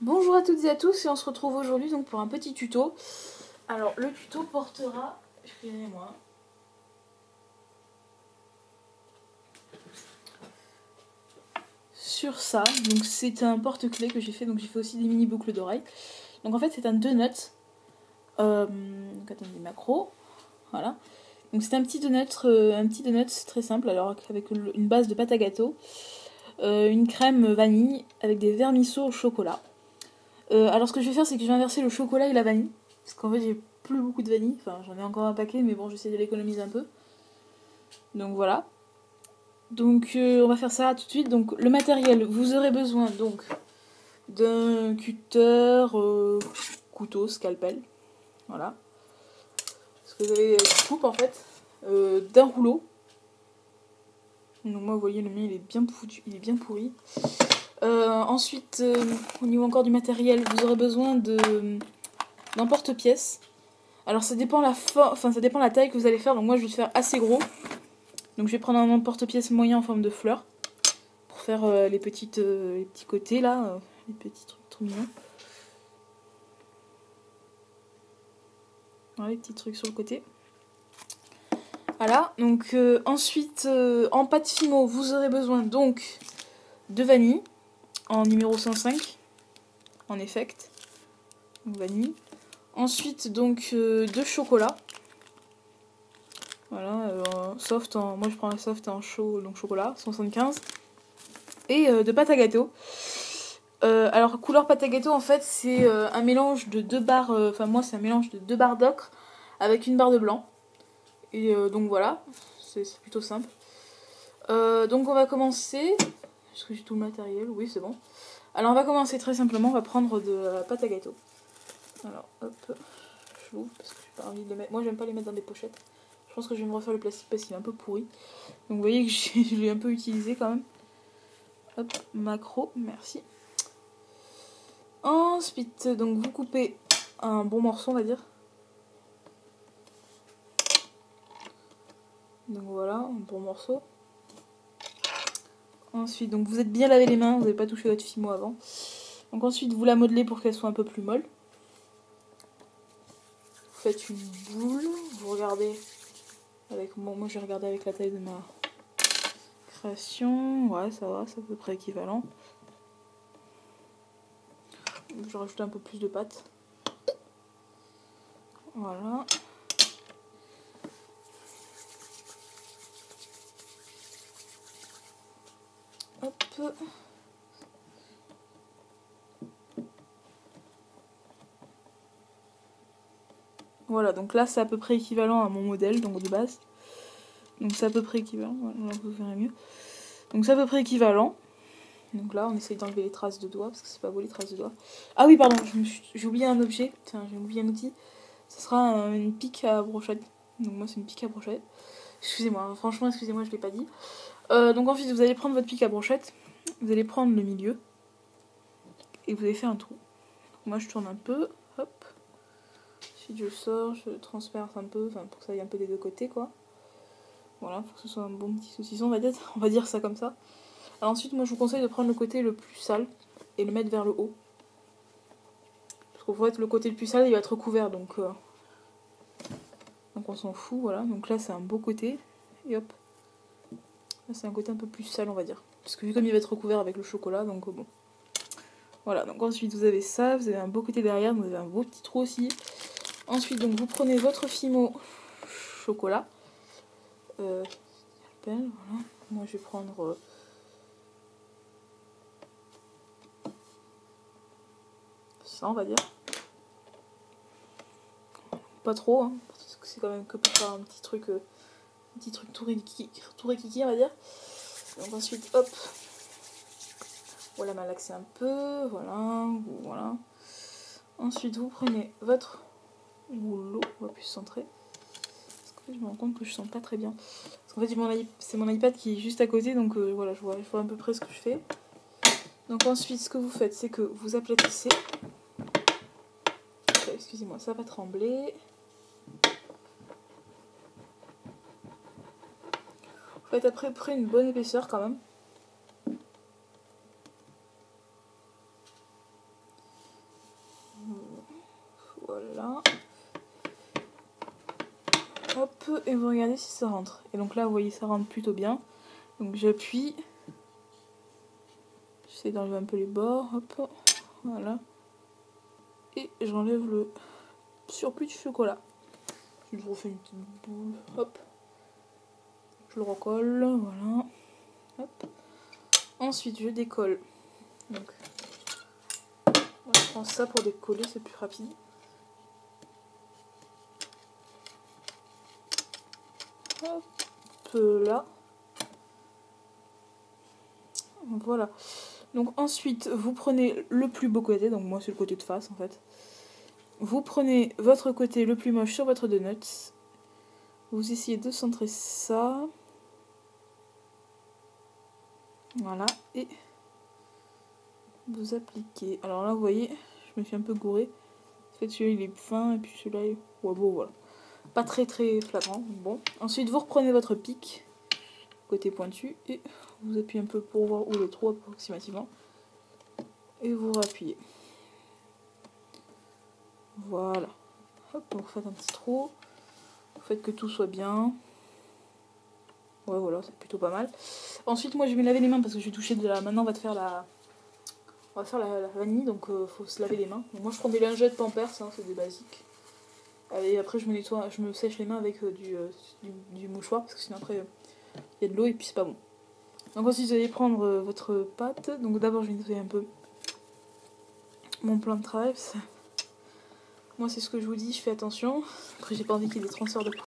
Bonjour à toutes et à tous et on se retrouve aujourd'hui donc pour un petit tuto. Alors le tuto portera, excusez-moi, sur ça. Donc c'est un porte-clés que j'ai fait, donc j'ai fait aussi des mini boucles d'oreilles. Donc en fait c'est un donut. Donc attendez, macro, voilà. Donc c'est un petit donut très simple, alors avec une base de pâte à gâteau, une crème vanille avec des vermisseaux au chocolat. Alors ce que je vais faire c'est que je vais inverser le chocolat et la vanille, parce qu'en fait j'ai plus beaucoup de vanille, enfin j'en ai encore un paquet mais bon j'essaie de l'économiser un peu. Donc voilà. Donc on va faire ça tout de suite. Donc le matériel, vous aurez besoin donc d'un cutter, couteau, scalpel, voilà. Parce que vous avez une coupe en fait, d'un rouleau. Donc moi vous voyez le mien il est bien foutu, il est bien pourri. Ensuite au niveau encore du matériel, vous aurez besoin d'un porte-pièce. Alors ça dépend ça dépend la taille que vous allez faire. Donc moi je vais faire assez gros. Donc je vais prendre un porte-pièce moyen en forme de fleur pour faire les petits côtés là, les petits trucs trop mignons. Voilà, les petits trucs sur le côté. Voilà, donc ensuite en pâte fimo, vous aurez besoin donc de vanille en numéro 105 en effect. Donc vanille. Ensuite donc de chocolat. Voilà, soft moi je prends la soft en chaud, donc chocolat, 175. Et de pâte à gâteau. Alors couleur pâte à gâteau en fait c'est un mélange de 2 barres, moi c'est un mélange de 2 barres d'ocre avec une barre de blanc. Et donc voilà, c'est plutôt simple. Donc on va commencer. Est-ce que j'ai tout le matériel? Oui c'est bon. Alors on va commencer très simplement, on va prendre de la pâte à gâteau. Alors hop, je l'ouvre parce que j'ai pas envie de les mettre. Moi j'aime pas les mettre dans des pochettes. Je pense que je vais me refaire le plastique parce qu'il est un peu pourri. Donc vous voyez que je l'ai un peu utilisé quand même. Hop, macro, merci. Ensuite, donc vous coupez un bon morceau, on va dire. Donc voilà, un bon morceau. Ensuite, donc vous êtes bien lavé les mains, vous n'avez pas touché votre fimo avant. Donc ensuite, vous la modelez pour qu'elle soit un peu plus molle. Vous faites une boule, vous regardez avec moi j'ai regardé avec la taille de ma création. Ouais, ça va, c'est à peu près équivalent. Je rajoute un peu plus de pâte. Voilà. Hop. Voilà, donc là c'est à peu près équivalent à mon modèle, donc de base. Donc c'est à peu près équivalent, voilà, vous verrez mieux. Donc c'est à peu près équivalent. Donc là on essaye d'enlever les traces de doigts, parce que c'est pas beau les traces de doigts. Ah oui pardon, j'ai oublié un objet, tiens j'ai oublié un outil. Ce sera une pique à brochette. Donc moi c'est une pique à brochette. Excusez-moi, franchement excusez-moi je l'ai pas dit. Donc ensuite vous allez prendre votre pique à brochette, vous allez prendre le milieu, et vous allez faire un trou. Donc moi je tourne un peu, hop. Ensuite je sors, je transperce un peu, pour que ça aille un peu des deux côtés quoi. Voilà, pour que ce soit un bon petit saucisson, on va dire ça comme ça. Alors ensuite, moi je vous conseille de prendre le côté le plus sale et le mettre vers le haut. Parce qu'en fait, le côté le plus sale il va être recouvert, donc on s'en fout, voilà. Donc là c'est un beau côté, et hop. Là c'est un côté un peu plus sale, on va dire. Parce que vu comme il va être recouvert avec le chocolat, donc bon. Voilà, donc ensuite vous avez ça, vous avez un beau côté derrière, vous avez un beau petit trou aussi. Ensuite, donc vous prenez votre fimo chocolat. Voilà. Moi je vais prendre ça on va dire. Pas trop, hein, parce que c'est quand même que pour faire un petit truc tout rikiki on va dire. Donc ensuite hop, voilà malaxer un peu, voilà. Ensuite vous prenez votre rouleau, on va plus se centrer. Parce qu'en fait je me rends compte que je sens pas très bien. Parce qu'en fait c'est mon iPad qui est juste à côté, donc voilà, je vois à peu près ce que je fais. Donc ensuite ce que vous faites c'est que vous aplatissez. Excusez-moi, ça va trembler. Vous faites à peu près une bonne épaisseur quand même. Voilà. Hop, et vous regardez si ça rentre. Et donc là, vous voyez, ça rentre plutôt bien. Donc j'appuie. J'essaie d'enlever un peu les bords. Hop, voilà. Et j'enlève le surplus de chocolat. Je refais une petite boule. Hop. Je le recolle. Voilà. Hop. Ensuite, je décolle. Donc, je prends ça pour décoller, c'est plus rapide. Hop là. Voilà. Donc ensuite, vous prenez le plus beau côté, donc moi c'est le côté de face en fait. Vous prenez votre côté le plus moche sur votre donut. Vous essayez de centrer ça. Voilà. Et vous appliquez. Alors là, vous voyez, je me suis un peu gourée. En fait, celui-là il est fin et puis celui-là, ouais, bon, voilà. Pas très flagrant. Bon. Ensuite, vous reprenez votre pic, côté pointu, et vous appuyez un peu pour voir où le trou approximativement. Et vous rappuyez. Voilà. Hop, vous faites un petit trou. Vous faites que tout soit bien. Ouais, voilà, c'est plutôt pas mal. Ensuite, moi, je vais me laver les mains parce que je vais toucher de la... Maintenant, on va faire la vanille, donc faut se laver les mains. Donc, moi, je prends des lingettes Pampers, hein, c'est des basiques. Et après, je me sèche les mains avec du mouchoir parce que sinon, après, il y a de l'eau et puis c'est pas bon. Donc, ensuite, vous allez prendre votre pâte. Donc, d'abord, je vais nettoyer un peu mon plan de travail. Moi, c'est ce que je vous dis, je fais attention. Après, j'ai pas envie qu'il y ait des transferts de